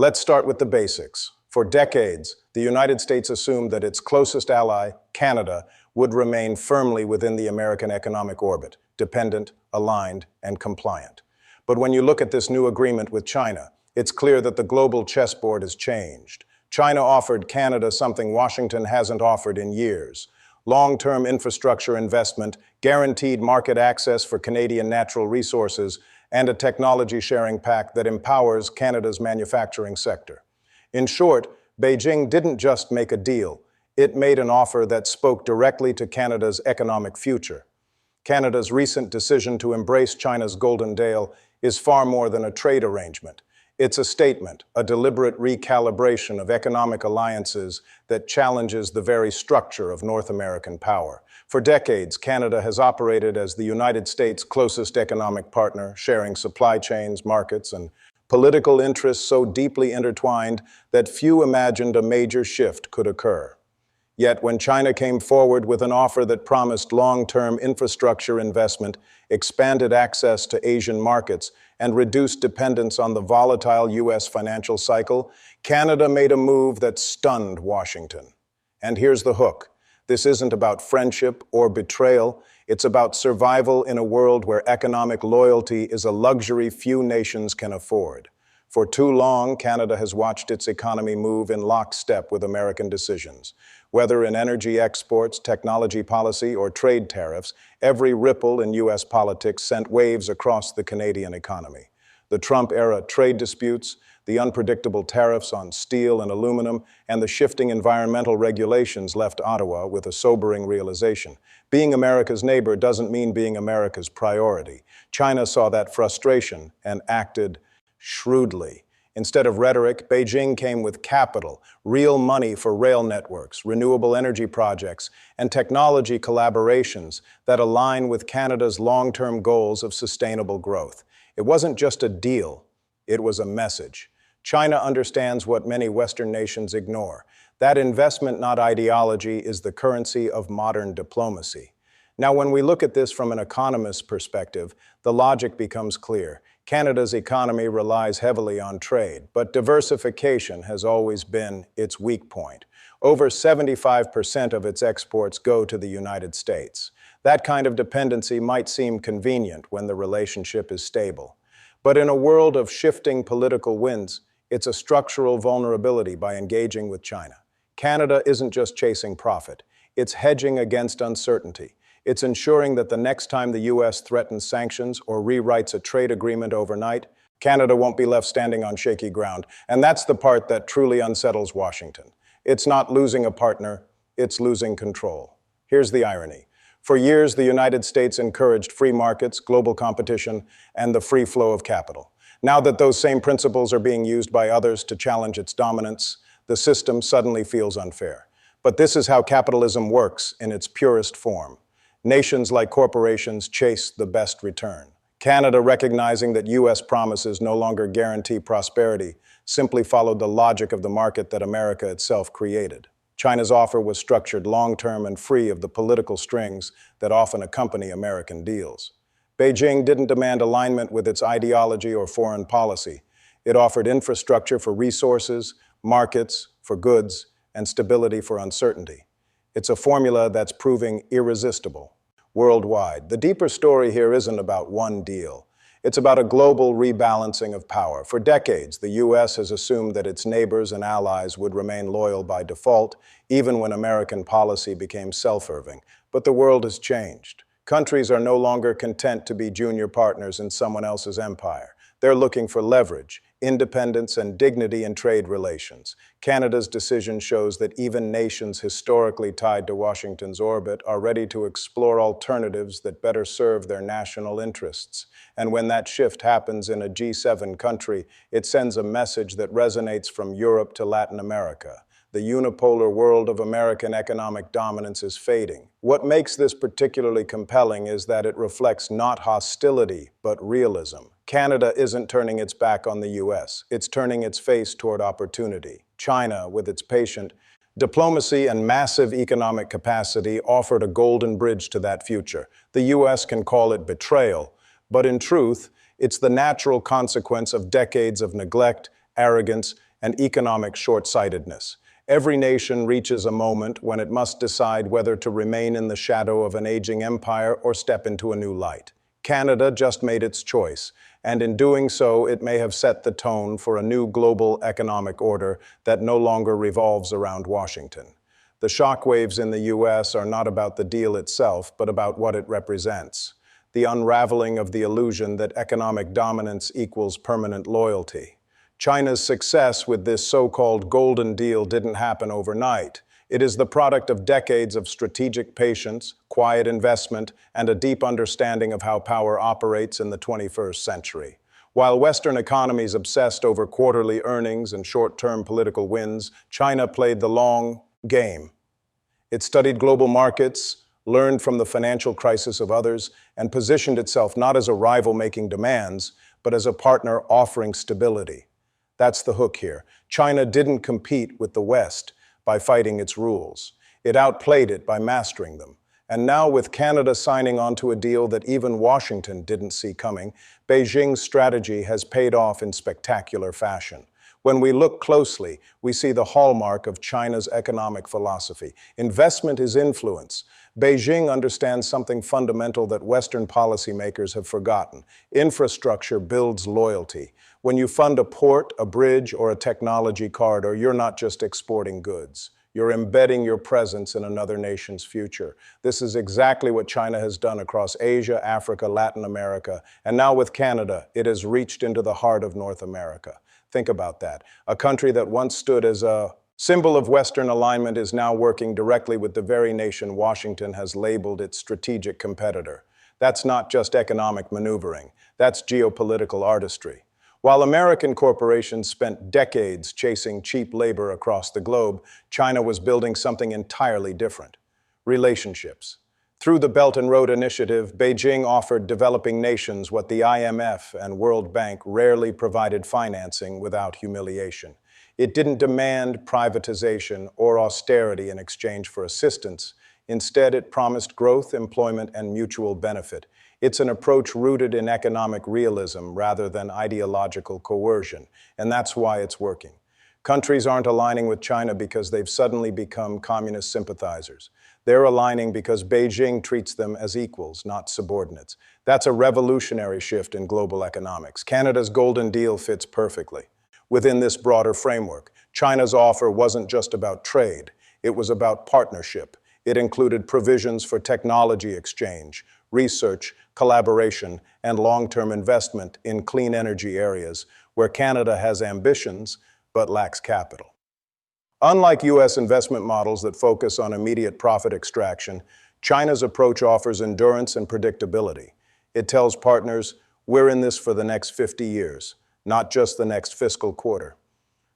Let's start with the basics. For decades, the United States assumed that its closest ally, Canada, would remain firmly within the American economic orbit, dependent, aligned, and compliant. But when you look at this new agreement with China, it's clear that the global chessboard has changed. China offered Canada something Washington hasn't offered in years: long-term infrastructure investment, guaranteed market access for Canadian natural resources, and a technology-sharing pact that empowers Canada's manufacturing sector. In short, Beijing didn't just make a deal, it made an offer that spoke directly to Canada's economic future. Canada's recent decision to embrace China's Golden Dale is far more than a trade arrangement. It's a statement, a deliberate recalibration of economic alliances that challenges the very structure of North American power. For decades, Canada has operated as the United States' closest economic partner, sharing supply chains, markets, and political interests so deeply intertwined that few imagined a major shift could occur. Yet when China came forward with an offer that promised long-term infrastructure investment, expanded access to Asian markets, and reduced dependence on the volatile U.S. financial cycle, Canada made a move that stunned Washington. And here's the hook. This isn't about friendship or betrayal. It's about survival in a world where economic loyalty is a luxury few nations can afford. For too long, Canada has watched its economy move in lockstep with American decisions. Whether in energy exports, technology policy, or trade tariffs, every ripple in U.S. politics sent waves across the Canadian economy. The Trump-era trade disputes, the unpredictable tariffs on steel and aluminum, and the shifting environmental regulations left Ottawa with a sobering realization. Being America's neighbor doesn't mean being America's priority. China saw that frustration and acted shrewdly. Instead of rhetoric, Beijing came with capital, real money for rail networks, renewable energy projects, and technology collaborations that align with Canada's long-term goals of sustainable growth. It wasn't just a deal, it was a message. China understands what many Western nations ignore. That investment, not ideology, is the currency of modern diplomacy. Now, when we look at this from an economist's perspective, the logic becomes clear. Canada's economy relies heavily on trade, but diversification has always been its weak point. Over 75% of its exports go to the United States. That kind of dependency might seem convenient when the relationship is stable. But in a world of shifting political winds, it's a structural vulnerability by engaging with China. Canada isn't just chasing profit, it's hedging against uncertainty. It's ensuring that the next time the U.S. threatens sanctions or rewrites a trade agreement overnight, Canada won't be left standing on shaky ground. And that's the part that truly unsettles Washington. It's not losing a partner, it's losing control. Here's the irony. For years, the United States encouraged free markets, global competition, and the free flow of capital. Now that those same principles are being used by others to challenge its dominance, the system suddenly feels unfair. But this is how capitalism works in its purest form. Nations like corporations chase the best return. Canada, recognizing that U.S. promises no longer guarantee prosperity, simply followed the logic of the market that America itself created. China's offer was structured long-term and free of the political strings that often accompany American deals. Beijing didn't demand alignment with its ideology or foreign policy. It offered infrastructure for resources, markets for goods, and stability for uncertainty. It's a formula that's proving irresistible worldwide. The deeper story here isn't about one deal. It's about a global rebalancing of power. For decades, the U.S. has assumed that its neighbors and allies would remain loyal by default, even when American policy became self-serving. But the world has changed. Countries are no longer content to be junior partners in someone else's empire. They're looking for leverage, independence, and dignity in trade relations. Canada's decision shows that even nations historically tied to Washington's orbit are ready to explore alternatives that better serve their national interests. And when that shift happens in a G7 country, it sends a message that resonates from Europe to Latin America. The unipolar world of American economic dominance is fading. What makes this particularly compelling is that it reflects not hostility, but realism. Canada isn't turning its back on the U.S. It's turning its face toward opportunity. China, with its patient diplomacy and massive economic capacity, offered a golden bridge to that future. The U.S. can call it betrayal, but in truth, it's the natural consequence of decades of neglect, arrogance, and economic short-sightedness. Every nation reaches a moment when it must decide whether to remain in the shadow of an aging empire or step into a new light. Canada just made its choice, and in doing so, it may have set the tone for a new global economic order that no longer revolves around Washington. The shockwaves in the U.S. are not about the deal itself, but about what it represents. The unraveling of the illusion that economic dominance equals permanent loyalty. China's success with this so-called golden deal didn't happen overnight. It is the product of decades of strategic patience, quiet investment, and a deep understanding of how power operates in the 21st century. While Western economies obsessed over quarterly earnings and short-term political wins, China played the long game. It studied global markets, learned from the financial crisis of others, and positioned itself not as a rival making demands, but as a partner offering stability. That's the hook here. China didn't compete with the West by fighting its rules. It outplayed it by mastering them. And now, with Canada signing on to a deal that even Washington didn't see coming, Beijing's strategy has paid off in spectacular fashion. When we look closely, we see the hallmark of China's economic philosophy. Investment is influence. Beijing understands something fundamental that Western policymakers have forgotten. Infrastructure builds loyalty. When you fund a port, a bridge, or a technology corridor, you're not just exporting goods. You're embedding your presence in another nation's future. This is exactly what China has done across Asia, Africa, Latin America, and now with Canada, it has reached into the heart of North America. Think about that. A country that once stood as a symbol of Western alignment is now working directly with the very nation Washington has labeled its strategic competitor. That's not just economic maneuvering. That's geopolitical artistry. While American corporations spent decades chasing cheap labor across the globe, China was building something entirely different: relationships. Through the Belt and Road Initiative, Beijing offered developing nations what the IMF and World Bank rarely provided: financing without humiliation. It didn't demand privatization or austerity in exchange for assistance. Instead, it promised growth, employment, and mutual benefit. It's an approach rooted in economic realism rather than ideological coercion, and that's why it's working. Countries aren't aligning with China because they've suddenly become communist sympathizers. They're aligning because Beijing treats them as equals, not subordinates. That's a revolutionary shift in global economics. Canada's Golden Deal fits perfectly within this broader framework. China's offer wasn't just about trade, it was about partnership. It included provisions for technology exchange, research, collaboration, and long-term investment in clean energy areas where Canada has ambitions but lacks capital. Unlike U.S. investment models that focus on immediate profit extraction, China's approach offers endurance and predictability. It tells partners, we're in this for the next 50 years, not just the next fiscal quarter.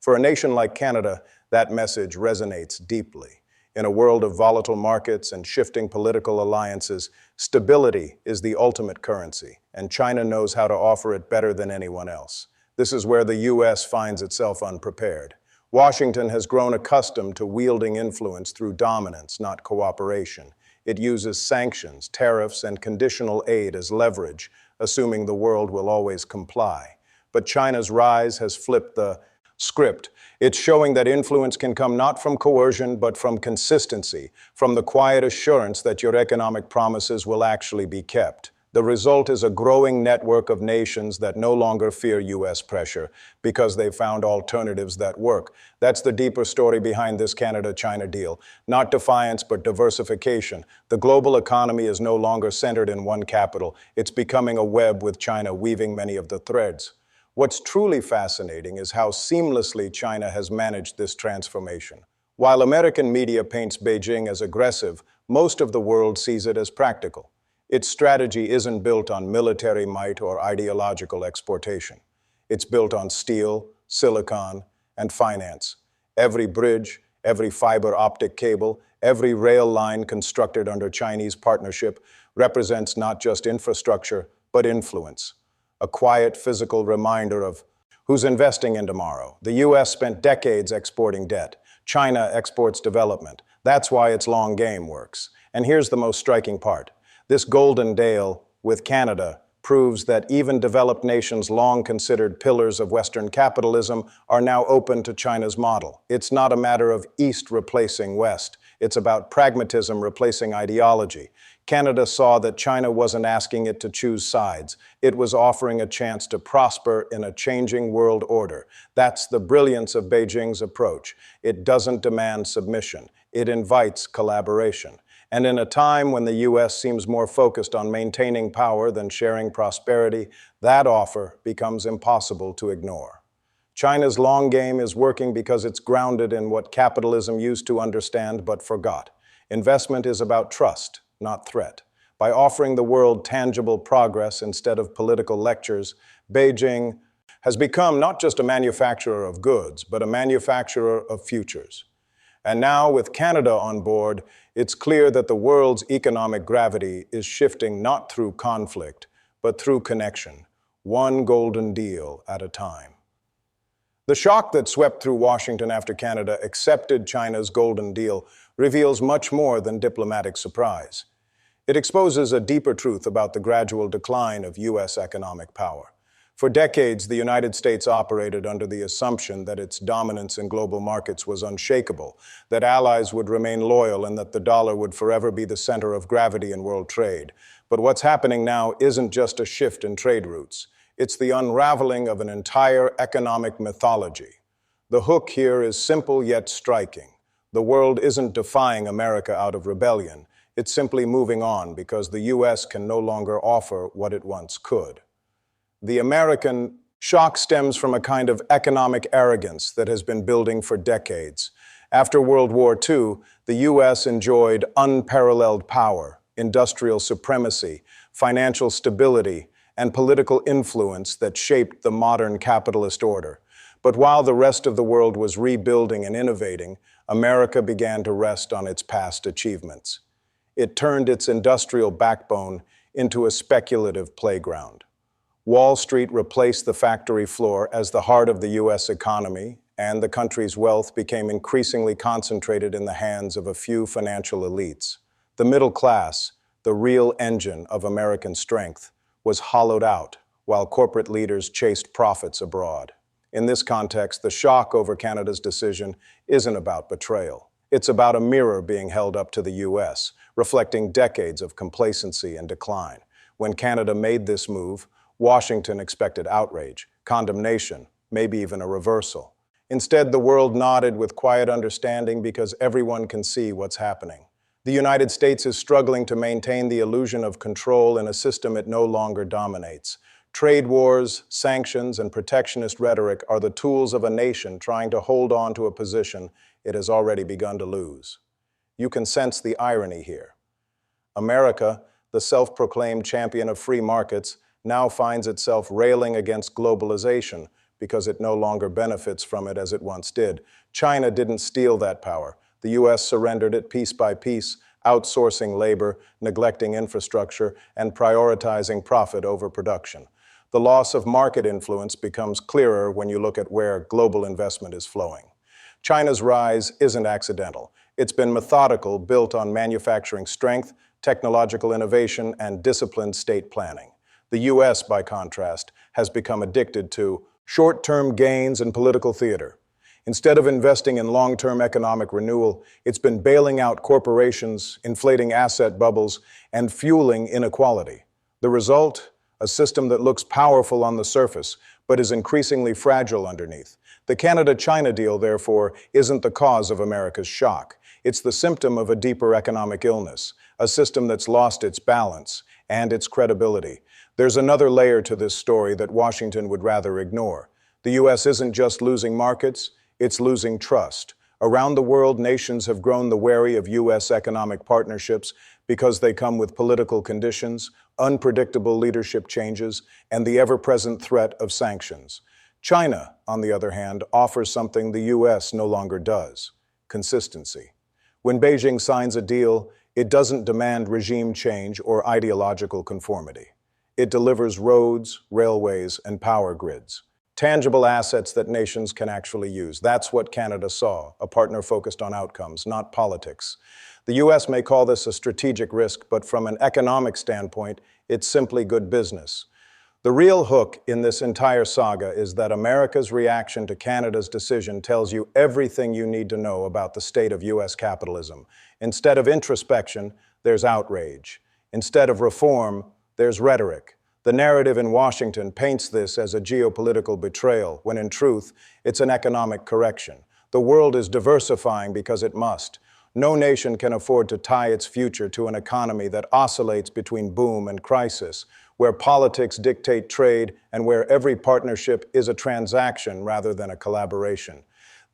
For a nation like Canada, that message resonates deeply. In a world of volatile markets and shifting political alliances, stability is the ultimate currency, and China knows how to offer it better than anyone else. This is where the U.S. finds itself unprepared. Washington has grown accustomed to wielding influence through dominance, not cooperation. It uses sanctions, tariffs, and conditional aid as leverage, assuming the world will always comply. But China's rise has flipped the script. It's showing that influence can come not from coercion, but from consistency, from the quiet assurance that your economic promises will actually be kept. The result is a growing network of nations that no longer fear U.S. pressure because they've found alternatives that work. That's the deeper story behind this Canada-China deal. Not defiance, but diversification. The global economy is no longer centered in one capital. It's becoming a web with China weaving many of the threads. What's truly fascinating is how seamlessly China has managed this transformation. While American media paints Beijing as aggressive, most of the world sees it as practical. Its strategy isn't built on military might or ideological exportation. It's built on steel, silicon, and finance. Every bridge, every fiber optic cable, every rail line constructed under Chinese partnership represents not just infrastructure, but influence. A quiet physical reminder of who's investing in tomorrow. The U.S. spent decades exporting debt. China exports development. That's why its long game works. And here's the most striking part. This golden deal with Canada proves that even developed nations long considered pillars of Western capitalism are now open to China's model. It's not a matter of East replacing West. It's about pragmatism replacing ideology. Canada saw that China wasn't asking it to choose sides. It was offering a chance to prosper in a changing world order. That's the brilliance of Beijing's approach. It doesn't demand submission. It invites collaboration. And in a time when the U.S. seems more focused on maintaining power than sharing prosperity, that offer becomes impossible to ignore. China's long game is working because it's grounded in what capitalism used to understand but forgot. Investment is about trust, not threat. By offering the world tangible progress instead of political lectures, Beijing has become not just a manufacturer of goods, but a manufacturer of futures. And now, with Canada on board, it's clear that the world's economic gravity is shifting not through conflict, but through connection, one golden deal at a time. The shock that swept through Washington after Canada accepted China's golden deal reveals much more than diplomatic surprise. It exposes a deeper truth about the gradual decline of U.S. economic power. For decades, the United States operated under the assumption that its dominance in global markets was unshakable, that allies would remain loyal, and that the dollar would forever be the center of gravity in world trade. But what's happening now isn't just a shift in trade routes. It's the unraveling of an entire economic mythology. The hook here is simple yet striking. The world isn't defying America out of rebellion. It's simply moving on because the U.S. can no longer offer what it once could. The American shock stems from a kind of economic arrogance that has been building for decades. After World War II, the U.S. enjoyed unparalleled power, industrial supremacy, financial stability, and political influence that shaped the modern capitalist order. But while the rest of the world was rebuilding and innovating, America began to rest on its past achievements. It turned its industrial backbone into a speculative playground. Wall Street replaced the factory floor as the heart of the U.S. economy, and the country's wealth became increasingly concentrated in the hands of a few financial elites. The middle class, the real engine of American strength, was hollowed out while corporate leaders chased profits abroad. In this context, the shock over Canada's decision isn't about betrayal. It's about a mirror being held up to the U.S., reflecting decades of complacency and decline. When Canada made this move, Washington expected outrage, condemnation, maybe even a reversal. Instead, the world nodded with quiet understanding because everyone can see what's happening. The United States is struggling to maintain the illusion of control in a system it no longer dominates. Trade wars, sanctions, and protectionist rhetoric are the tools of a nation trying to hold on to a position it has already begun to lose. You can sense the irony here. America, the self-proclaimed champion of free markets, now finds itself railing against globalization because it no longer benefits from it as it once did. China didn't steal that power. The U.S. surrendered it piece by piece, outsourcing labor, neglecting infrastructure, and prioritizing profit over production. The loss of market influence becomes clearer when you look at where global investment is flowing. China's rise isn't accidental. It's been methodical, built on manufacturing strength, technological innovation, and disciplined state planning. The U.S., by contrast, has become addicted to short-term gains and political theater. Instead of investing in long-term economic renewal, it's been bailing out corporations, inflating asset bubbles, and fueling inequality. The result? A system that looks powerful on the surface, but is increasingly fragile underneath. The Canada-China deal, therefore, isn't the cause of America's shock. It's the symptom of a deeper economic illness, a system that's lost its balance and its credibility. There's another layer to this story that Washington would rather ignore. The U.S. isn't just losing markets, it's losing trust. Around the world, nations have grown the wary of U.S. economic partnerships because they come with political conditions, unpredictable leadership changes, and the ever-present threat of sanctions. China, on the other hand, offers something the U.S. no longer does: consistency. When Beijing signs a deal, it doesn't demand regime change or ideological conformity. It delivers roads, railways, and power grids. tangible assets that nations can actually use. That's what Canada saw, a partner focused on outcomes, not politics. The U.S. may call this a strategic risk, but from an economic standpoint, it's simply good business. The real hook in this entire saga is that America's reaction to Canada's decision tells you everything you need to know about the state of U.S. capitalism. Instead of introspection, there's outrage. Instead of reform, there's rhetoric. The narrative in Washington paints this as a geopolitical betrayal, when in truth, it's an economic correction. The world is diversifying because it must. No nation can afford to tie its future to an economy that oscillates between boom and crisis, where politics dictate trade and where every partnership is a transaction rather than a collaboration.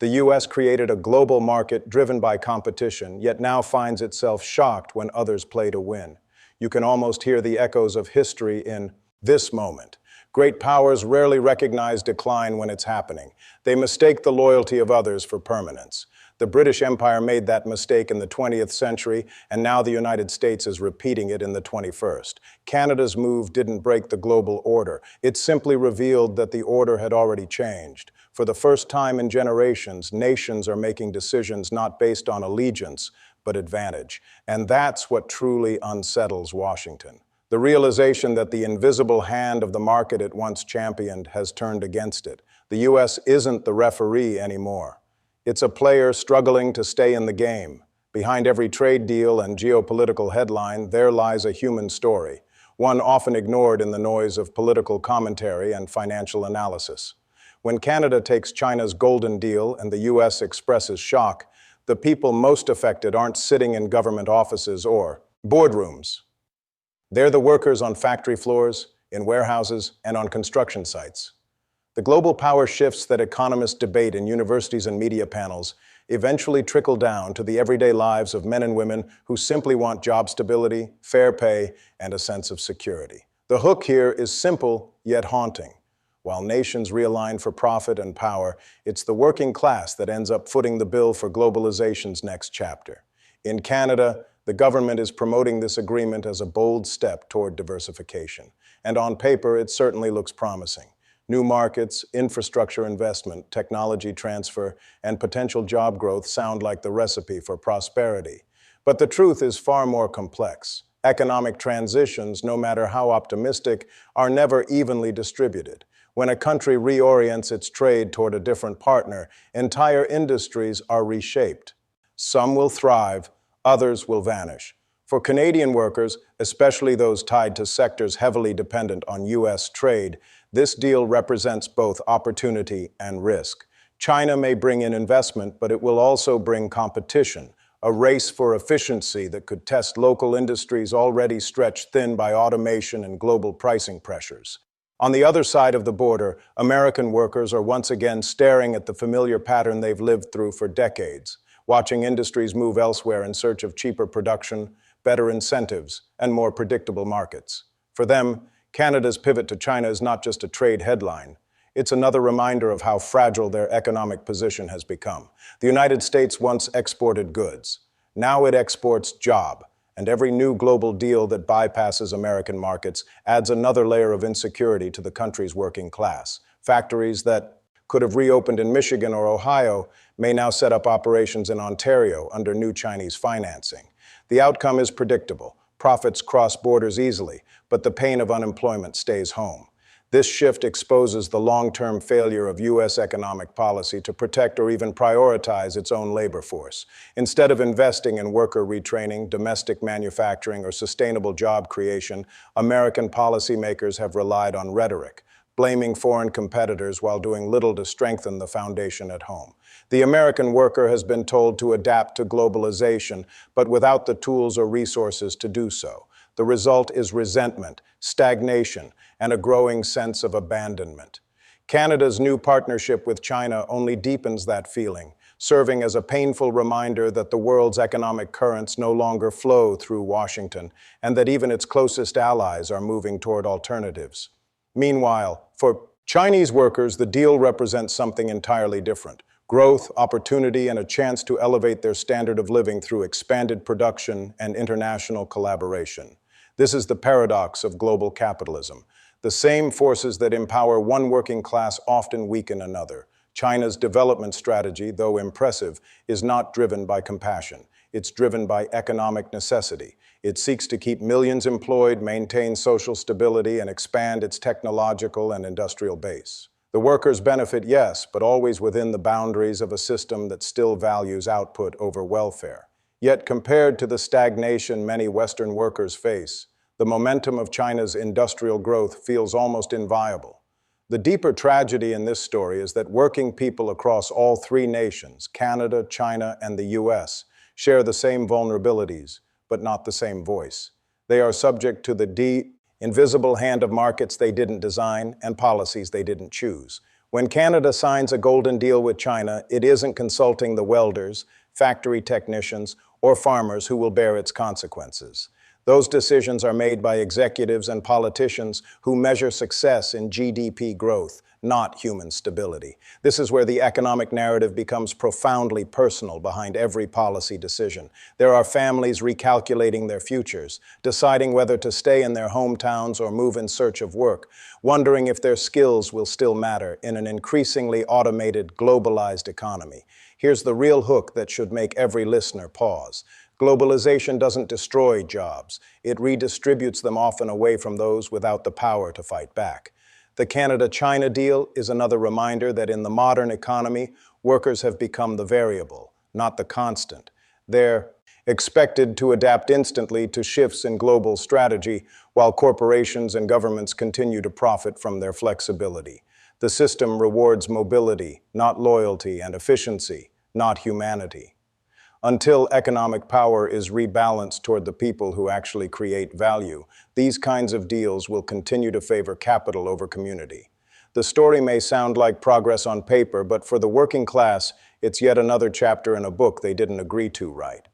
The U.S. created a global market driven by competition, yet now finds itself shocked when others play to win. You can almost hear the echoes of history in this moment. Great powers rarely recognize decline when it's happening. They mistake the loyalty of others for permanence. The British Empire made that mistake in the 20th century, and now the United States is repeating it in the 21st. Canada's move didn't break the global order. It simply revealed that the order had already changed. For the first time in generations, nations are making decisions not based on allegiance, but advantage. And that's what truly unsettles Washington. The realization that the invisible hand of the market it once championed has turned against it. The U.S. isn't the referee anymore. It's a player struggling to stay in the game. Behind every trade deal and geopolitical headline, there lies a human story, one often ignored in the noise of political commentary and financial analysis. When Canada takes China's golden deal and the U.S. expresses shock, the people most affected aren't sitting in government offices or boardrooms. They're the workers on factory floors, in warehouses, and on construction sites. The global power shifts that economists debate in universities and media panels eventually trickle down to the everyday lives of men and women who simply want job stability, fair pay, and a sense of security. The hook here is simple yet haunting. While nations realign for profit and power, it's the working class that ends up footing the bill for globalization's next chapter. In Canada, the government is promoting this agreement as a bold step toward diversification. And on paper, it certainly looks promising. New markets, infrastructure investment, technology transfer, and potential job growth sound like the recipe for prosperity. But the truth is far more complex. Economic transitions, no matter how optimistic, are never evenly distributed. When a country reorients its trade toward a different partner, entire industries are reshaped. Some will thrive, others will vanish. For Canadian workers, especially those tied to sectors heavily dependent on U.S. trade, this deal represents both opportunity and risk. China may bring in investment, but it will also bring competition, a race for efficiency that could test local industries already stretched thin by automation and global pricing pressures. On the other side of the border, American workers are once again staring at the familiar pattern they've lived through for decades, watching industries move elsewhere in search of cheaper production, better incentives, and more predictable markets. For them, Canada's pivot to China is not just a trade headline. It's another reminder of how fragile their economic position has become. The United States once exported goods. Now it exports job, and every new global deal that bypasses American markets adds another layer of insecurity to the country's working class. Factories that could have reopened in Michigan or Ohio may now set up operations in Ontario under new Chinese financing. The outcome is predictable. Profits cross borders easily, but the pain of unemployment stays home. This shift exposes the long-term failure of U.S. economic policy to protect or even prioritize its own labor force. Instead of investing in worker retraining, domestic manufacturing, or sustainable job creation, American policymakers have relied on rhetoric, blaming foreign competitors while doing little to strengthen the foundation at home. The American worker has been told to adapt to globalization, but without the tools or resources to do so. The result is resentment, stagnation, and a growing sense of abandonment. Canada's new partnership with China only deepens that feeling, serving as a painful reminder that the world's economic currents no longer flow through Washington, and that even its closest allies are moving toward alternatives. Meanwhile, for Chinese workers, the deal represents something entirely different: growth, opportunity, and a chance to elevate their standard of living through expanded production and international collaboration. This is the paradox of global capitalism. The same forces that empower one working class often weaken another. China's development strategy, though impressive, is not driven by compassion. It's driven by economic necessity. It seeks to keep millions employed, maintain social stability, and expand its technological and industrial base. The workers benefit, yes, but always within the boundaries of a system that still values output over welfare. Yet compared to the stagnation many Western workers face, the momentum of China's industrial growth feels almost inviolable. The deeper tragedy in this story is that working people across all three nations, Canada, China, and the US, share the same vulnerabilities, but not the same voice. They are subject to the invisible hand of markets they didn't design and policies they didn't choose. When Canada signs a golden deal with China, it isn't consulting the welders, factory technicians, or farmers who will bear its consequences. Those decisions are made by executives and politicians who measure success in GDP growth, not human stability. This is where the economic narrative becomes profoundly personal behind every policy decision. There are families recalculating their futures, deciding whether to stay in their hometowns or move in search of work, wondering if their skills will still matter in an increasingly automated, globalized economy. Here's the real hook that should make every listener pause. Globalization doesn't destroy jobs. It redistributes them often away from those without the power to fight back. The Canada-China deal is another reminder that in the modern economy, workers have become the variable, not the constant. They're expected to adapt instantly to shifts in global strategy, while corporations and governments continue to profit from their flexibility. The system rewards mobility, not loyalty, and efficiency, not humanity. Until economic power is rebalanced toward the people who actually create value, these kinds of deals will continue to favor capital over community. The story may sound like progress on paper, but for the working class, it's yet another chapter in a book they didn't agree to write.